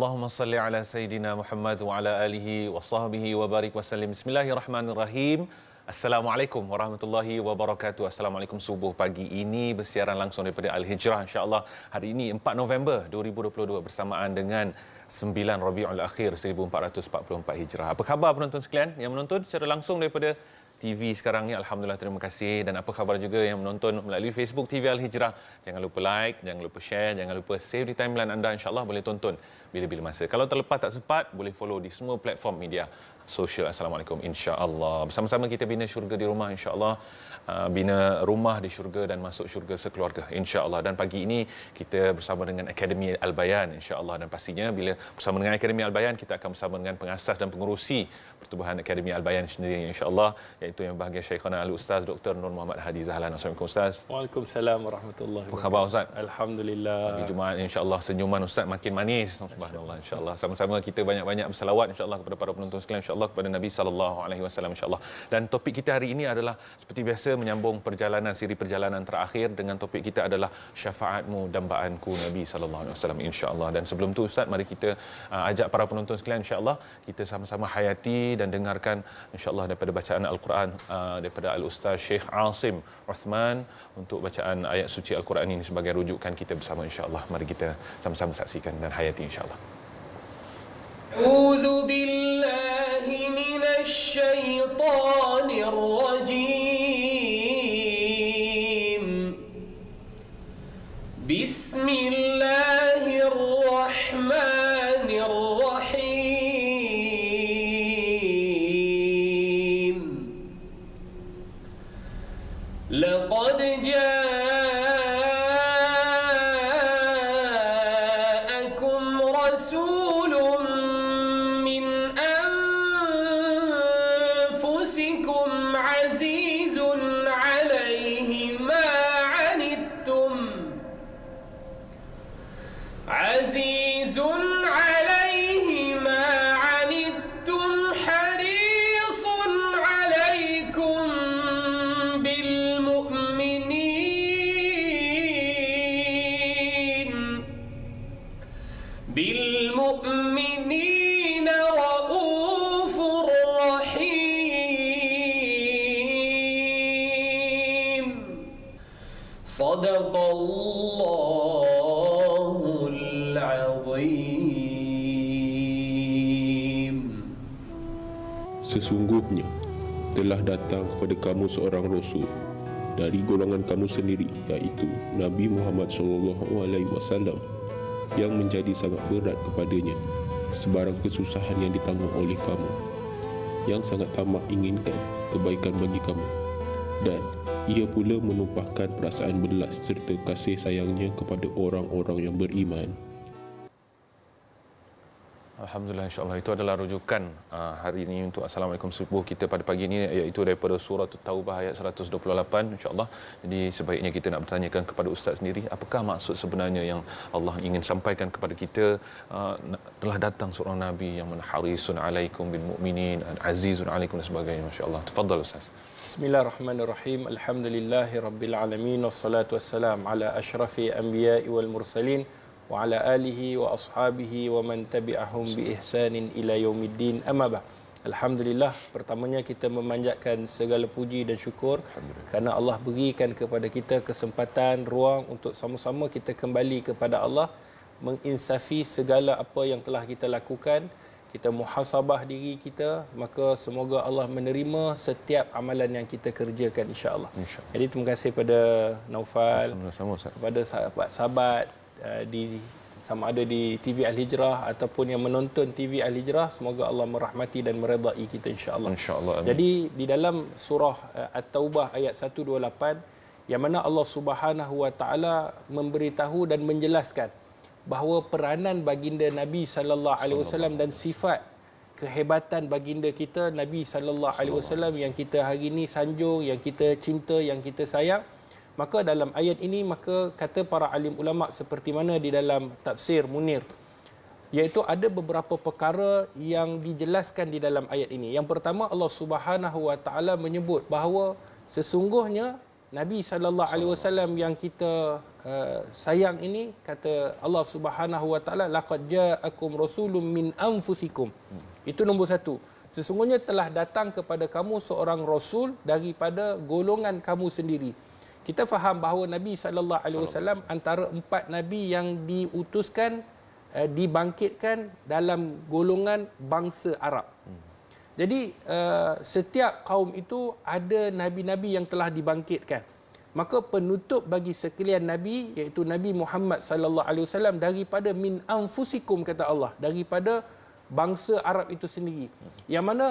Allahumma salli ala Sayyidina Muhammad wa ala alihi wa sahbihi wa barik wa sallim. Bismillahirrahmanirrahim. Assalamualaikum warahmatullahi wabarakatuh. Assalamualaikum subuh pagi ini bersiaran langsung daripada Al-Hijrah, insya-Allah. Hari ini 4 November 2022 bersamaan dengan 9 Rabiul Akhir 1444 Hijrah. Apa khabar penonton sekalian yang menonton secara langsung daripada TV sekarang ni? Alhamdulillah, terima kasih. Dan apa khabar juga yang menonton melalui Facebook TV Al-Hijrah? Jangan lupa like, jangan lupa share, jangan lupa save di timeline anda. InsyaAllah boleh tonton bila-bila masa. Kalau terlepas tak sempat, boleh follow di semua platform media sosial. Assalamualaikum, insya-Allah. Bersama-sama kita bina syurga di rumah, insya-Allah. Bina rumah di syurga dan masuk syurga sekeluarga, insya-Allah. Dan pagi ini kita bersama dengan Akademi Al-Bayan, insya-Allah. Dan pastinya bila bersama dengan Akademi Al-Bayan, kita akan bersama dengan pengasas dan pengerusi Pertubuhan Akademi Al-Bayan sendiri, insya-Allah, iaitu yang bahagia Syekhana Al-Ustaz Dr. Nur Muhammad Hadi Zahlan. Assalamualaikum Ustaz. Waalaikumsalam warahmatullahi wabarakatuh. Apa khabar Ustaz? Alhamdulillah. Hari Jumaat insya-Allah senyuman Ustaz makin manis. Subhanallah, insya-Allah. Sama-sama kita banyak-banyak bersalawat insya-Allah kepada para penonton sekalian, insya-Allah, kepada Nabi sallallahu alaihi wasallam, insya-Allah. Dan topik kita hari ini adalah seperti biasa menyambung siri perjalanan terakhir dengan topik kita adalah syafaatmu dambaanku Nabi sallallahu alaihi wasallam, insya-Allah. Dan sebelum tu Ustaz, mari kita ajak para penonton sekalian, insya-Allah, kita sama-sama hayati dan dengarkan insya-Allah daripada bacaan Al-Quran daripada Al-Ustaz Syekh Asim Uthman untuk bacaan ayat suci Al-Quran ini sebagai rujukan kita bersama, insya-Allah. Mari kita sama-sama saksikan dan hayati, insya-Allah. A'udzu billahi minasy syaithanir rajim. Bismillahirrahmanirrahim. Laqad ja'akum rasulun min anfusikum azizun 'alaihi ma 'anittum azizun 'alaihi ma 'anittum harisun 'alaikum bil mu'minin raufur rahim. Sadaqallahul azim. Sesungguhnya telah datang kepada kamu seorang rasul dari golongan kamu sendiri, iaitu Nabi Muhammad SAW, yang menjadi sangat berat kepadanya sebarang kesusahan yang ditanggung oleh kamu, yang sangat tamak inginkan kebaikan bagi kamu, dan ia pula menumpahkan perasaan belas serta kasih sayangnya kepada orang-orang yang beriman. Alhamdulillah, insya-Allah. Itu adalah rujukan hari ini untuk Assalamualaikum subuh kita pada pagi ini, iaitu daripada surah Taubah ayat 128, insya-Allah. Jadi sebaiknya kita nak bertanyakan kepada ustaz sendiri, apakah maksud sebenarnya yang Allah ingin sampaikan kepada kita? Telah datang seorang nabi yang harisun alaikum bil mu'minin, azizun alaikum dan sebagainya, masya-Allah. Tafadhal ustaz. Bismillahirrahmanirrahim. Alhamdulillahirabbil alamin, wassalatu wassalam ala asyrafil anbiya'i wal mursalin wa ala alihi wa ashabihi wa man tabi'ahum bi ihsanin ila yaumiddin. Amma ba'd. Alhamdulillah, pertamanya kita memanjatkan segala puji dan syukur kerana Allah berikan kepada kita kesempatan, ruang untuk sama-sama kita kembali kepada Allah, menginsafi segala apa yang telah kita lakukan, kita muhasabah diri kita, maka semoga Allah menerima setiap amalan yang kita kerjakan, insya-Allah. Jadi terima kasih pada Naufal, kepada sahabat-sahabat sama ada di TV Al-Hijrah ataupun yang menonton TV Al-Hijrah, semoga Allah merahmati dan meredai kita, insya-Allah. Insya-Allah. Jadi di dalam surah At-Taubah ayat 128, yang mana Allah Subhanahu wa taala memberitahu dan menjelaskan bahawa peranan baginda Nabi sallallahu alaihi wasallam dan sifat kehebatan baginda kita Nabi sallallahu alaihi wasallam yang kita hari ini sanjung, yang kita cinta, yang kita sayang. Maka dalam ayat ini, maka kata para alim ulama seperti mana di dalam tafsir Munir, iaitu ada beberapa perkara yang dijelaskan di dalam ayat ini. Yang pertama, Allah Subhanahu wa taala menyebut bahawa sesungguhnya Nabi sallallahu alaihi wasallam yang kita sayang ini, kata Allah Subhanahu wa taala, laqad ja'akum rasulun min anfusikum. Itu nombor satu. Sesungguhnya telah datang kepada kamu seorang rasul daripada golongan kamu sendiri. Kita faham bahawa Nabi sallallahu alaihi wasallam antara 4 nabi yang diutuskan, dibangkitkan dalam golongan bangsa Arab. Jadi setiap kaum itu ada nabi-nabi yang telah dibangkitkan. Maka penutup bagi sekalian nabi, iaitu Nabi Muhammad sallallahu alaihi wasallam, daripada min anfusikum, kata Allah, daripada bangsa Arab itu sendiri. Yang mana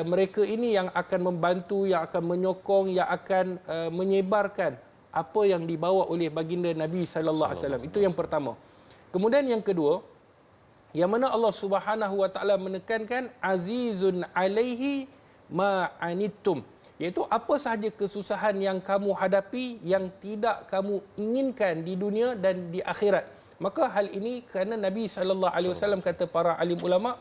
mereka ini yang akan membantu, yang akan menyokong, yang akan menyebarkan apa yang dibawa oleh baginda Nabi sallallahu alaihi wasallam. Itu yang pertama. Kemudian yang kedua, yang mana Allah Subhanahu wa taala menekankan azizun alaihi ma anittum, iaitu apa sahaja kesusahan yang kamu hadapi yang tidak kamu inginkan di dunia dan di akhirat. Maka hal ini kerana Nabi sallallahu alaihi wasallam, kata para alim ulama,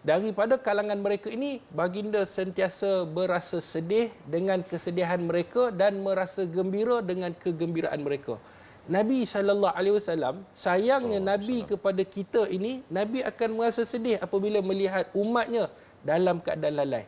daripada kalangan mereka ini baginda sentiasa berasa sedih dengan kesedihan mereka dan merasa gembira dengan kegembiraan mereka. Nabi sallallahu alaihi wasallam, sayangnya Nabi kepada kita ini, Nabi akan merasa sedih apabila melihat umatnya dalam keadaan lalai.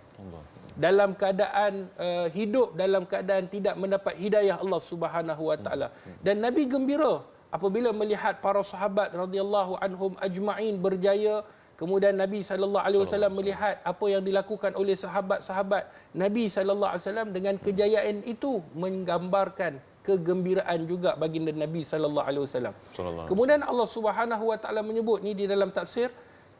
Dalam keadaan hidup dalam keadaan tidak mendapat hidayah Allah Subhanahu wa taala. Dan Nabi gembira apabila melihat para sahabat radhiyallahu anhum ajma'in berjaya. Kemudian Nabi sallallahu alaihi wasallam melihat apa yang dilakukan oleh sahabat-sahabat Nabi sallallahu alaihi wasallam, dengan kejayaan itu menggambarkan kegembiraan juga baginda Nabi sallallahu alaihi wasallam. Kemudian Allah Subhanahu wa taala menyebut ni di dalam tafsir,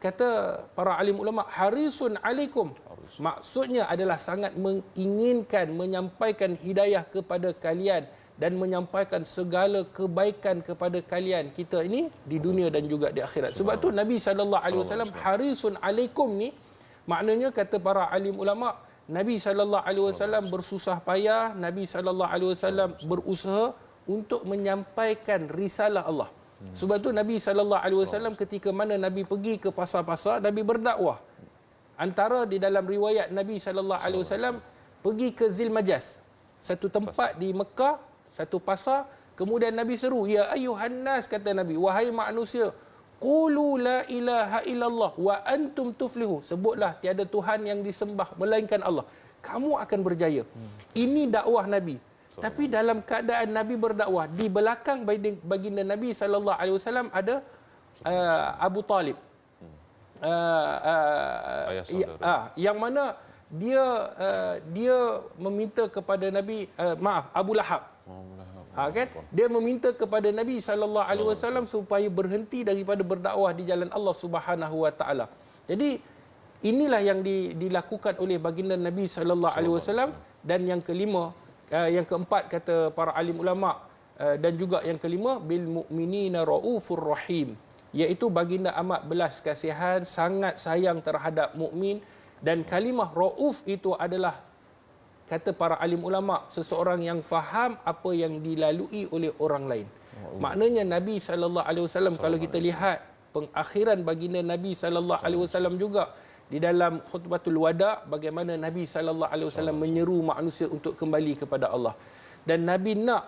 kata para alim ulama, harisun alaikum. Maksudnya adalah sangat menginginkan menyampaikan hidayah kepada kalian dan menyampaikan segala kebaikan kepada kalian, kita ini di dunia dan juga di akhirat. Sebab tu Nabi sallallahu alaihi wasallam harisun alaikum ni, maknanya kata para alim ulama, Nabi sallallahu alaihi wasallam bersusah payah, Nabi sallallahu alaihi wasallam berusaha untuk menyampaikan risalah Allah. Sebab tu Nabi sallallahu alaihi wasallam ketika mana Nabi pergi ke pasar-pasar, Nabi berdakwah. Antara di dalam riwayat Nabi sallallahu alaihi wasallam pergi ke Zilmajas, satu tempat di Mekah, satu pasar. Kemudian Nabi seru, ya ayuhan nas, kata Nabi, wahai manusia, qulu la ilaha illallah wa antum tuflihu, sebutlah tiada Tuhan yang disembah melainkan Allah, kamu akan berjaya. Ini dakwah Nabi. Tapi dalam keadaan Nabi berdakwah, di belakang baginda Nabi sallallahu alaihi wasallam ada Abu Talib. Yang mana dia meminta kepada Nabi, Abu Lahab. Kan? Dia meminta kepada Nabi sallallahu alaihi wasallam supaya berhenti daripada berdakwah di jalan Allah Subhanahu wa taala. Jadi inilah yang dilakukan oleh baginda Nabi sallallahu alaihi wasallam. Dan yang kelima, yang keempat kata para alim ulama, dan juga yang kelima, bil mu'minina raufur rahim, iaitu baginda amat belas kasihan, sangat sayang terhadap mukmin. Dan kalimah rauf itu adalah, kata para alim ulama, seseorang yang faham apa yang dilalui oleh orang lain. Maknanya Nabi sallallahu alaihi wasallam, kalau kita lihat pengakhiran baginda Nabi sallallahu alaihi wasallam juga di dalam khutbatul wada, bagaimana Nabi sallallahu alaihi wasallam menyeru manusia untuk kembali kepada Allah. Dan Nabi nak,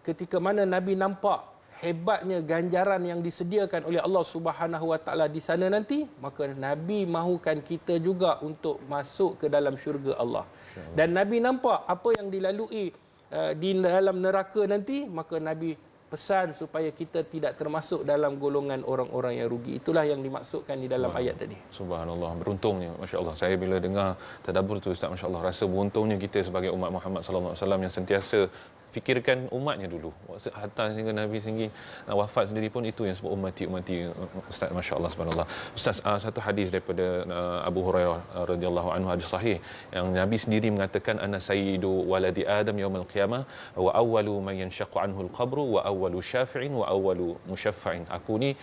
ketika mana Nabi nampak hebatnya ganjaran yang disediakan oleh Allah Subhanahu wa taala di sana nanti, maka Nabi mahukan kita juga untuk masuk ke dalam syurga Allah. Dan Nabi nampak apa yang dilalui di dalam neraka nanti, maka Nabi pesan supaya kita tidak termasuk dalam golongan orang-orang yang rugi. Itulah yang dimaksudkan di dalam ayat tadi. Subhanallah, beruntungnya, masya-Allah. Saya bila dengar tadabbur tu, Ustaz, masya-Allah, rasa beruntungnya kita sebagai umat Muhammad sallallahu alaihi wasallam yang sentiasa fikirkan umatnya dulu. Hatta sehingga Nabi sendiri wafat sendiri pun itu yang sebut ummati Ustaz, masya-Allah, subhanallah. Ustaz, satu hadis daripada Abu Hurairah radhiyallahu anhu, hadis sahih, yang Nabi sendiri mengatakan, ana sayyidu waladi adam yaumil qiyamah wa awwalu man yanshaqqu anhu al-qabru wa awwalu syafi'in wa awwalu musyaffa'in. Aku ni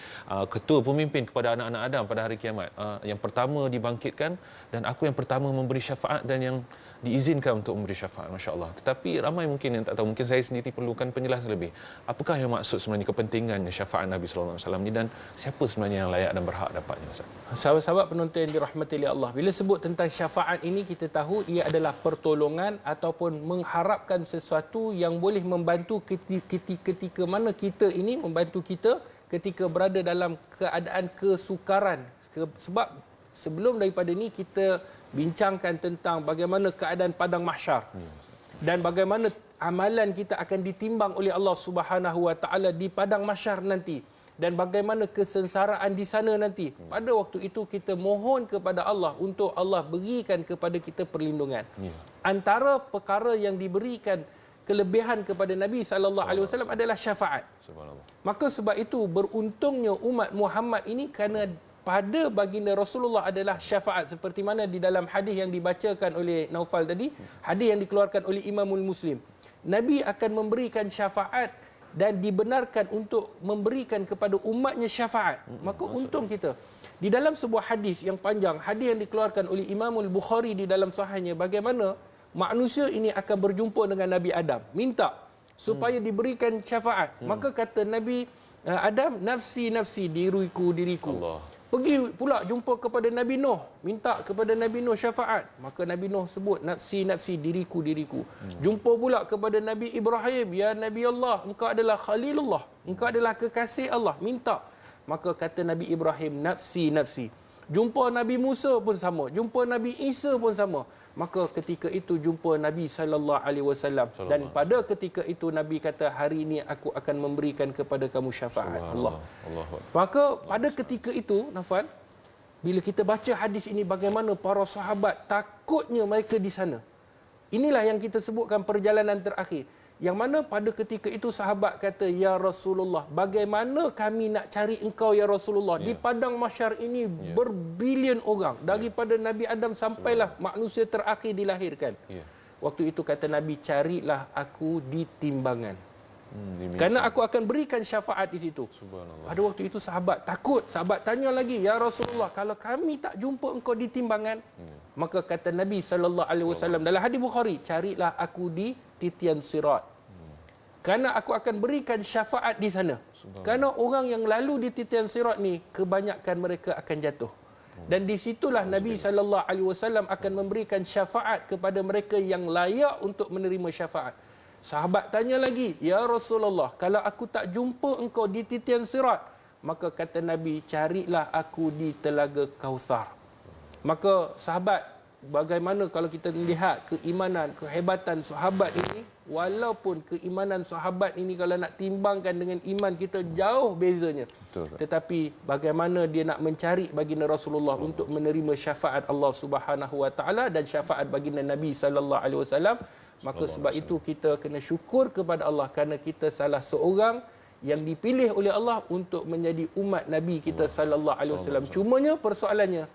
ketua pemimpin kepada anak-anak Adam pada hari kiamat, yang pertama dibangkitkan, dan aku yang pertama memberi syafaat, dan yang diizinkan untuk memberi syafaat, masya-Allah. Tetapi ramai mungkin yang tak tahu, mungkin saya sendiri perlukan penjelasan lebih. Apakah yang maksud sebenarnya kepentingannya syafaat Nabi sallallahu alaihi wasallam ni, dan siapa sebenarnya yang layak dan berhak dapatnya, Ustaz? Sahabat-sahabat penonton yang dirahmati oleh Allah, bila sebut tentang syafaat ini, kita tahu ia adalah pertolongan ataupun mengharapkan sesuatu yang boleh membantu ketika mana kita ini membantu kita ketika berada dalam keadaan kesukaran. Sebab sebelum daripada ini kita bincangkan tentang bagaimana keadaan padang mahsyar dan bagaimana amalan kita akan ditimbang oleh Allah Subhanahu wa taala di padang mahsyar nanti, dan bagaimana kesengsaraan di sana nanti. Pada waktu itu kita mohon kepada Allah untuk Allah berikan kepada kita perlindungan. Antara perkara yang diberikan kelebihan kepada Nabi sallallahu alaihi wasallam adalah syafaat. Subhanallah. Maka sebab itu beruntungnya umat Muhammad ini kerana pada baginda Rasulullah adalah syafaat, seperti mana di dalam hadis yang dibacakan oleh Naufal tadi, hadis yang dikeluarkan oleh Imamul Muslim. Nabi akan memberikan syafaat dan dibenarkan untuk memberikan kepada umatnya syafaat. Maka untung kita. Di dalam sebuah hadis yang panjang, hadis yang dikeluarkan oleh Imamul Bukhari di dalam sahihnya, bagaimana manusia ini akan berjumpa dengan Nabi Adam, minta supaya diberikan syafaat. Maka kata Nabi Adam, nafsi nafsi, diriku diriku. Allah. Pergi pula jumpa kepada Nabi Nuh, minta kepada Nabi Nuh syafaat. Maka Nabi Nuh sebut, nafsi nafsi, diriku diriku. Jumpa pula kepada Nabi Ibrahim, ya Nabi Allah, engkau adalah Khalilullah, engkau adalah kekasih Allah, minta. Maka kata Nabi Ibrahim, nafsi nafsi. Jumpa Nabi Musa pun sama, jumpa Nabi Isa pun sama. Maka ketika itu jumpa Nabi sallallahu alaihi wasallam, dan pada ketika itu Nabi kata, hari ini aku akan memberikan kepada kamu syafaat. Allah. Maka pada ketika itu, Nafan, bila kita baca hadis ini, bagaimana para sahabat takutnya mereka di sana. Inilah yang kita sebutkan perjalanan terakhir. Yang mana pada ketika itu sahabat kata, ya Rasulullah, bagaimana kami nak cari engkau ya Rasulullah? Di padang mahsyar ini berbilion orang, daripada Nabi Adam sampailah manusia terakhir dilahirkan. Waktu itu kata Nabi, carilah aku di timbangan. Karena aku akan berikan syafaat di situ. Pada waktu itu sahabat takut. Sahabat tanya lagi, ya Rasulullah, kalau kami tak jumpa engkau di timbangan, maka kata Nabi sallallahu alaihi wasallam dalam hadis Bukhari, carilah aku di titian sirat. Karena aku akan berikan syafaat di sana. Karena orang yang lalu di titian sirat ni, kebanyakan mereka akan jatuh. Dan di situlah Nabi sallallahu alaihi wasallam akan memberikan syafaat kepada mereka yang layak untuk menerima syafaat. Sahabat tanya lagi, ya Rasulullah, kalau aku tak jumpa engkau di titian sirat, maka kata Nabi, carilah aku di telaga Kautsar. Maka sahabat, bagaimana kalau kita lihat keimanan, kehebatan sahabat ini, walaupun keimanan sahabat ini kalau nak timbangkan dengan iman kita jauh bezanya. Betul. Tetapi bagaimana dia nak mencari baginda Rasulullah untuk menerima syafaat Allah Subhanahu wa taala dan syafaat baginda Nabi sallallahu alaihi wasallam. Maka sebab itu kita kena syukur kepada Allah kerana kita salah seorang yang dipilih oleh Allah untuk menjadi umat Nabi kita sallallahu alaihi wasallam. Cumanya persoalannya,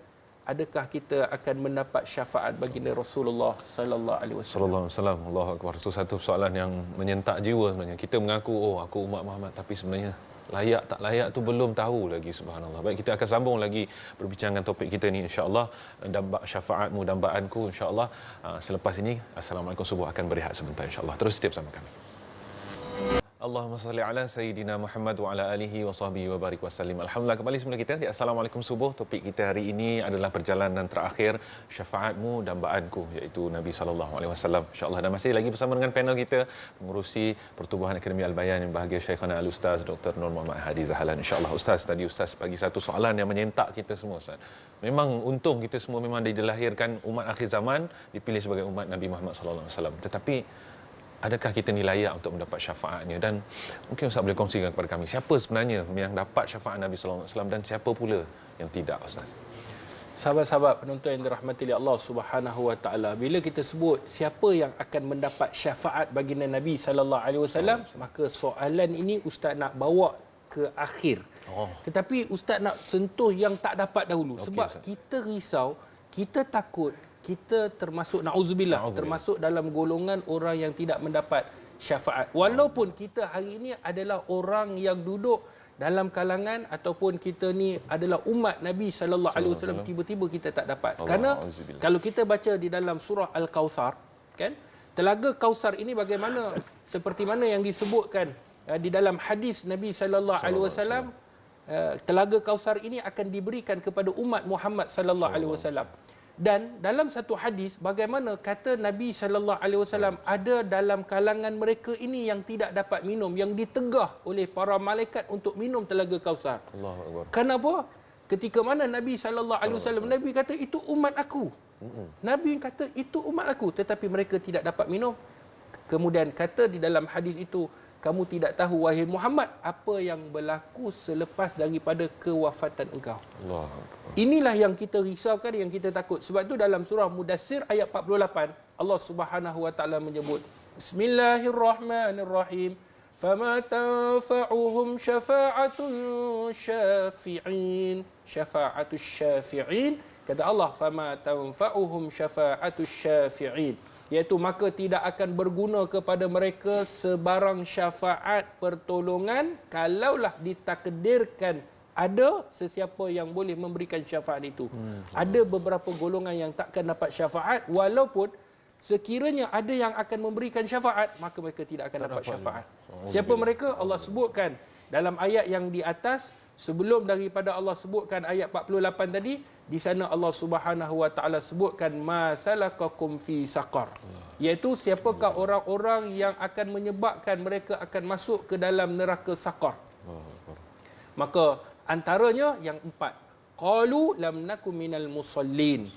adakah kita akan mendapat syafaat baginda Rasulullah sallallahu alaihi wasallam? Sallallahu alaihi wasallam. Allahu akbar. Itu satu soalan yang menyentak jiwa sebenarnya. Kita mengaku, oh aku umat Muhammad, tapi sebenarnya layak tak layak tu belum tahu lagi, subhanallah. Baik, kita akan sambung lagi berbincang dengan topik kita ni insya-Allah, dambak syafaatmu dambaanku insya-Allah. Selepas ini Assalamualaikum subuh akan berehat sebentar insya-Allah. Terus stay bersama kami. Allahumma salli ala Sayyidina Muhammad wa ala alihi wa sahbihi wa barik wasallim. Alhamdulillah, kembali semula kita di Assalamualaikum Subuh. Topik kita hari ini adalah perjalanan terakhir syafaatmu dambaanku, iaitu Nabi sallallahu alaihi wasallam insya-Allah. Dan masih lagi bersama dengan panel kita, pengurusi Pertubuhan Akademi Al-Bayan yang bahagia Syekhana Al-Ustaz Dr. Nur Muhammad Hadi Zahalan insya-Allah. Ustaz, tadi Ustaz bagi satu soalan yang menyentak kita semua, Ustaz. Memang untung kita semua memang dilahirkan umat akhir zaman, dipilih sebagai umat Nabi Muhammad sallallahu alaihi wasallam. Tetapi adakah kita ni layak untuk mendapat syafaatnya? Dan mungkin Ustaz boleh kongsikan kepada kami, siapa sebenarnya yang dapat syafaat Nabi sallallahu alaihi wasallam dan siapa pula yang tidak, Ustaz? Sahabat-sahabat penonton yang dirahmati oleh Allah Subhanahu wa taala, bila kita sebut siapa yang akan mendapat syafaat baginda Nabi sallallahu alaihi wasallam, maka soalan ini ustaz nak bawa ke akhir. Tetapi ustaz nak sentuh yang tak dapat dahulu, sebab Ustaz, kita risau, kita takut kita termasuk na'udzubillah, termasuk dalam golongan orang yang tidak mendapat syafaat. Walaupun kita hari ini adalah orang yang duduk dalam kalangan ataupun kita ni adalah umat Nabi sallallahu alaihi wasallam, tiba-tiba kita tak dapat. Kerana kalau kita baca di dalam surah Al-Kautsar, kan? Telaga Kautsar ini bagaimana seperti mana yang disebutkan di dalam hadis Nabi sallallahu alaihi wasallam, telaga Kautsar ini akan diberikan kepada umat Muhammad sallallahu alaihi wasallam. Dan dalam satu hadis bagaimana kata Nabi sallallahu alaihi wasallam ada dalam kalangan mereka ini yang tidak dapat minum, yang ditegah oleh para malaikat untuk minum telaga Kautsar. Allahu Akbar. Kenapa? Ketika mana Nabi sallallahu alaihi wasallam, Nabi kata itu umat aku. Nabi kata itu umat aku, tetapi mereka tidak dapat minum. Kemudian kata di dalam hadis itu, kamu tidak tahu wahai Muhammad apa yang berlaku selepas daripada kewafatan engkau. Allahu Akbar. Inilah yang kita risaukan, yang kita takut. Sebab itu dalam surah Mudassir ayat 48 Allah Subhanahu wa taala menyebut Bismillahirrahmanirrahim. Fama tanfa'uhum syafa'atul syafi'in. Syafa'atul syafi'in. Kata Allah, fama tanfa'uhum syafa'atul syafi'in. Iaitu maka tidak akan berguna kepada mereka sebarang syafaat pertolongan kalaulah ditakdirkan ada sesiapa yang boleh memberikan syafaat itu. Ada beberapa golongan yang takkan dapat syafaat, walaupun sekiranya ada yang akan memberikan syafaat, maka mereka tidak akan dapat syafaat. Siapa mereka? Allah sebutkan dalam ayat yang di atas. Sebelum daripada Allah sebutkan ayat 48 tadi, di sana Allah Subhanahu wa taala sebutkan ma salakakum fi saqar, iaitu siapakah orang-orang yang akan menyebabkan mereka akan masuk ke dalam neraka saqar. Maka antaranya yang 4, qalu lam nakum minal musallin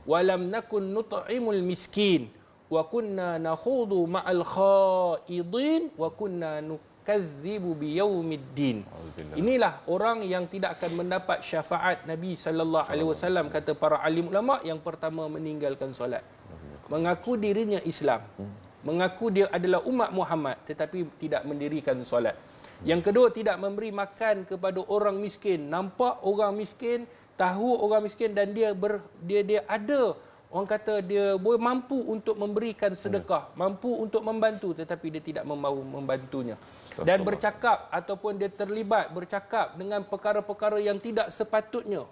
wa lam nakun nut'imul miskin wa kunna nakhudu ma'al khaidin wa kunna kazzibu biyaumiddin. Inilah orang yang tidak akan mendapat syafaat Nabi sallallahu alaihi wasallam, kata para alim ulama. Yang pertama, meninggalkan solat, mengaku dirinya Islam, mengaku dia adalah umat Muhammad tetapi tidak mendirikan solat. Yang kedua, tidak memberi makan kepada orang miskin. Nampak orang miskin, tahu orang miskin, dan dia ada, orang kata dia boleh mampu untuk memberikan sedekah, mampu untuk membantu, tetapi dia tidak mahu membantunya. Dan bercakap ataupun dia terlibat bercakap dengan perkara-perkara yang tidak sepatutnya.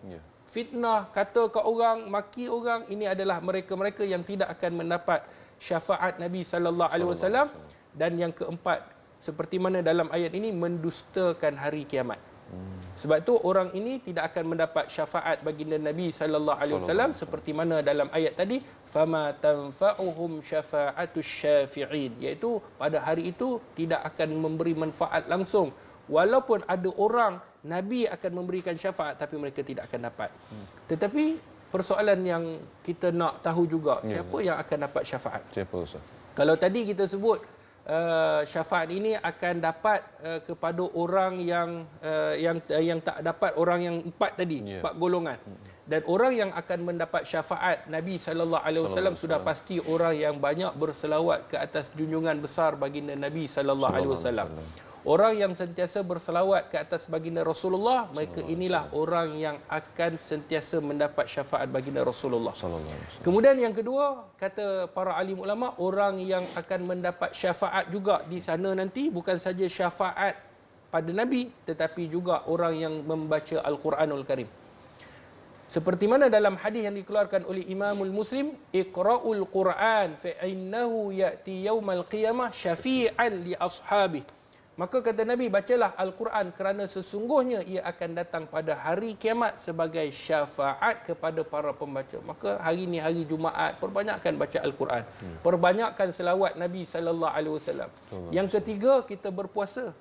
Fitnah, kata ke orang, maki orang, ini adalah mereka-mereka yang tidak akan mendapat syafaat Nabi sallallahu alaihi wasallam. Dan yang keempat, seperti mana dalam ayat ini, mendustakan hari kiamat. Sebab itu orang ini tidak akan mendapat syafaat baginda Nabi sallallahu alaihi wasallam, seperti mana dalam ayat tadi, fama tanfa'uhum syafa'atus syafi'in, iaitu pada hari itu tidak akan memberi manfaat langsung. Walaupun ada orang Nabi akan memberikan syafaat, tapi mereka tidak akan dapat. Tetapi persoalan yang kita nak tahu juga, siapa yang akan dapat syafaat? Siapa Ustaz? Kalau tadi kita sebut syafaat ini akan dapat kepada orang yang tak dapat, orang yang 4 tadi, 4 golongan. Dan orang yang akan mendapat syafaat Nabi sallallahu alaihi wasallam sudah pasti orang yang banyak berselawat ke atas junjungan besar baginda Nabi sallallahu alaihi wasallam. Orang yang sentiasa berselawat ke atas baginda Rasulullah, mereka inilah orang yang akan sentiasa mendapat syafaat baginda Rasulullah. Kemudian yang kedua, kata para alim ulama, orang yang akan mendapat syafaat juga di sana nanti, bukan saja syafaat pada Nabi, tetapi juga orang yang membaca Al-Quranul Karim. Seperti mana dalam hadis yang dikeluarkan oleh Imamul Muslim, iqra'ul Quran fa innahu ya'ti yaumal qiyamah syafi'an li ashabihi. Maka kata Nabi, bacalah Al-Quran kerana sesungguhnya ia akan datang pada hari kiamat sebagai syafaat kepada para pembaca. Maka hari ini hari Jumaat, perbanyakkan baca Al-Quran. Perbanyakkan selawat Nabi sallallahu alaihi wasallam. Yang ketiga, kita berpuasa.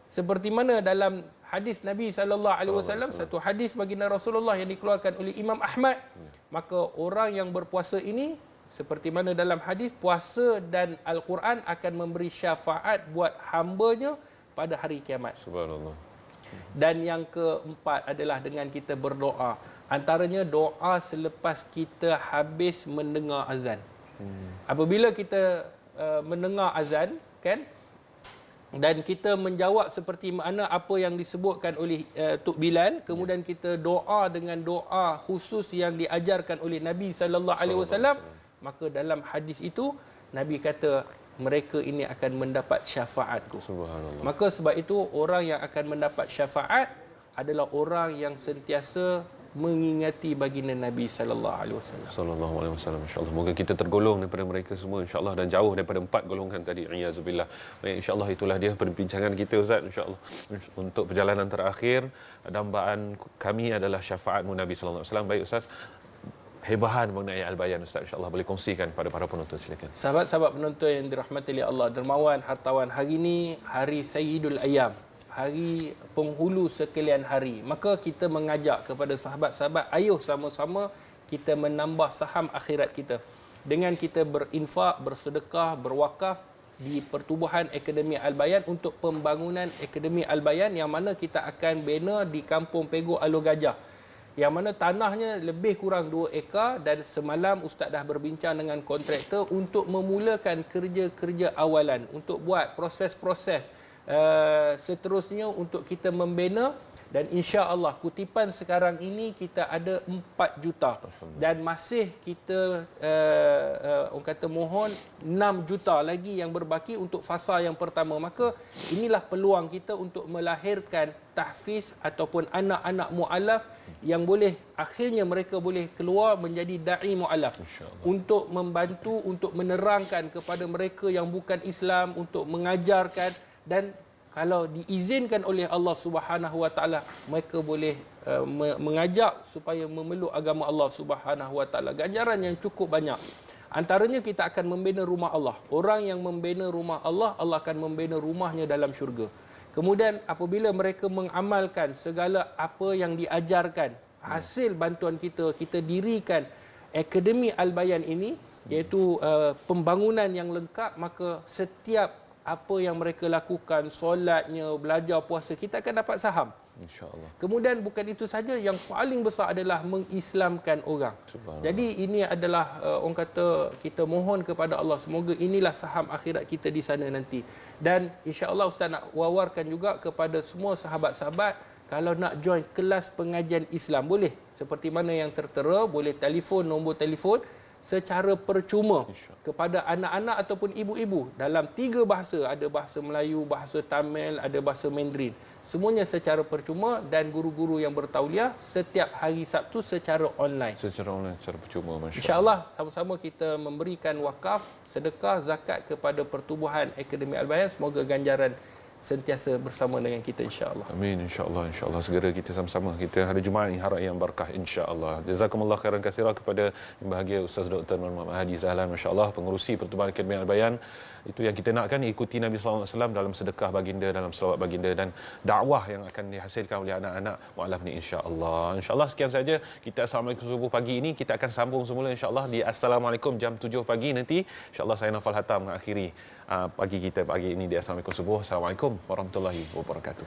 Seperti mana dalam hadis Nabi sallallahu alaihi wasallam, satu hadis baginda Rasulullah yang dikeluarkan oleh Imam Ahmad, maka orang yang berpuasa ini, seperti mana dalam hadis, puasa dan Al-Quran akan memberi syafaat buat hambanya pada hari kiamat. Subhanallah. Dan yang keempat adalah dengan kita berdoa. Antaranya doa selepas kita habis mendengar azan. Apabila kita mendengar azan, kan, dan kita menjawab seperti mana apa yang disebutkan oleh Tok Bilal, kemudian kita doa dengan doa khusus yang diajarkan oleh Nabi sallallahu alaihi wasallam, maka dalam hadis itu Nabi kata mereka ini akan mendapat syafaatku. Subhanallah. Maka sebab itu orang yang akan mendapat syafaat adalah orang yang sentiasa mengingati baginda Nabi sallallahu alaihi wasallam. Sallallahu alaihi wasallam, insya-Allah. Moga kita tergolong daripada mereka semua, insya-Allah, dan jauh daripada 4 golongan tadi. Iyazubillah. Baik, insya-Allah itulah dia perbincangan kita, Ustaz, insya-Allah. Untuk perjalanan terakhir, dambaan kami adalah syafaat-Mu Nabi sallallahu alaihi wasallam. Baik, Ustaz. Hebahan mengenai Al-Bayan, Ustaz, insya-Allah boleh kongsikan pada para penonton, silakan. Sahabat-sahabat penonton yang dirahmati oleh Allah, dermawan, hartawan, hari ini hari Sayyidul Ayyam, hari penghulu sekalian hari. Maka kita mengajak kepada sahabat-sahabat, ayo sama-sama kita menambah saham akhirat kita dengan kita berinfak, bersedekah, berwakaf di Pertubuhan Akademi Al-Bayan untuk pembangunan Akademi Al-Bayan yang mana kita akan bina di Kampung Pego Alor Gajah, yang mana tanahnya lebih kurang 2 ekar, dan semalam Ustaz dah berbincang dengan kontraktor untuk memulakan kerja-kerja awalan untuk buat proses-proses seterusnya untuk kita membina. Dan insya-Allah kutipan sekarang ini kita ada 4 juta dan masih kita orang kata mohon 6 juta lagi yang berbaki untuk fasa yang pertama. Maka inilah peluang kita untuk melahirkan tahfiz ataupun anak-anak mualaf yang boleh akhirnya mereka boleh keluar menjadi dai mualaf untuk membantu, untuk menerangkan kepada mereka yang bukan Islam, untuk mengajarkan, dan kalau diizinkan oleh Allah Subhanahu Wa Taala, mereka boleh mengajak supaya memeluk agama Allah Subhanahu Wa Taala. Ganjaran yang cukup banyak. Antaranya kita akan membina rumah Allah. Orang yang membina rumah Allah, Allah akan membina rumahnya dalam syurga. Kemudian apabila mereka mengamalkan segala apa yang diajarkan, hasil bantuan kita, kita dirikan Akademi Al-Bayan ini, iaitu pembangunan yang lengkap. Maka setiap apa yang mereka lakukan, solatnya, belajar puasa, kita akan dapat saham. Insya-Allah. Kemudian bukan itu saja, yang paling besar adalah mengislamkan orang. Jadi ini adalah orang kata kita mohon kepada Allah, semoga inilah saham akhirat kita di sana nanti. Dan insya-Allah Ustaz nak wawarkan juga kepada semua sahabat-sahabat, kalau nak join kelas pengajian Islam boleh, seperti mana yang tertera, boleh telefon nombor telefon secara percuma kepada anak-anak ataupun ibu-ibu dalam 3 bahasa. Ada bahasa Melayu, bahasa Tamil, ada bahasa Mandarin. Semuanya secara percuma, dan guru-guru yang bertauliah setiap hari Sabtu secara online. Secara online, secara percuma, masya-Allah. InsyaAllah sama-sama kita memberikan wakaf, sedekah, zakat kepada Pertubuhan Akademi Al-Bayan. Semoga ganjaran sentiasa bersama dengan kita, insya-Allah. Amin, insya-Allah, insya-Allah. Segera kita sama-sama kita hari Jumaat ini harap yang berkah, insya-Allah. Jazakumullah khairan katsira kepada yang bahagia Ustaz Dr. Muhammad Hadi Zahlan, masya-Allah, pengerusi Pertubuhan Akademi Al-Bayan. Itu yang kita nakkan, ikuti Nabi sallallahu alaihi wasallam dalam sedekah baginda, dalam selawat baginda, dan dakwah yang akan dihasilkan oleh anak-anak mualaf ni, insya-Allah. Insya-Allah sekian saja kita Assalamualaikum subuh pagi ini. Kita akan sambung semula insya-Allah di Assalamualaikum jam 7 pagi nanti. Insya-Allah saya Nafal Hatta mengakhiri pagi kita pagi ini di Assalamualaikum subuh. Assalamualaikum warahmatullahi wabarakatuh.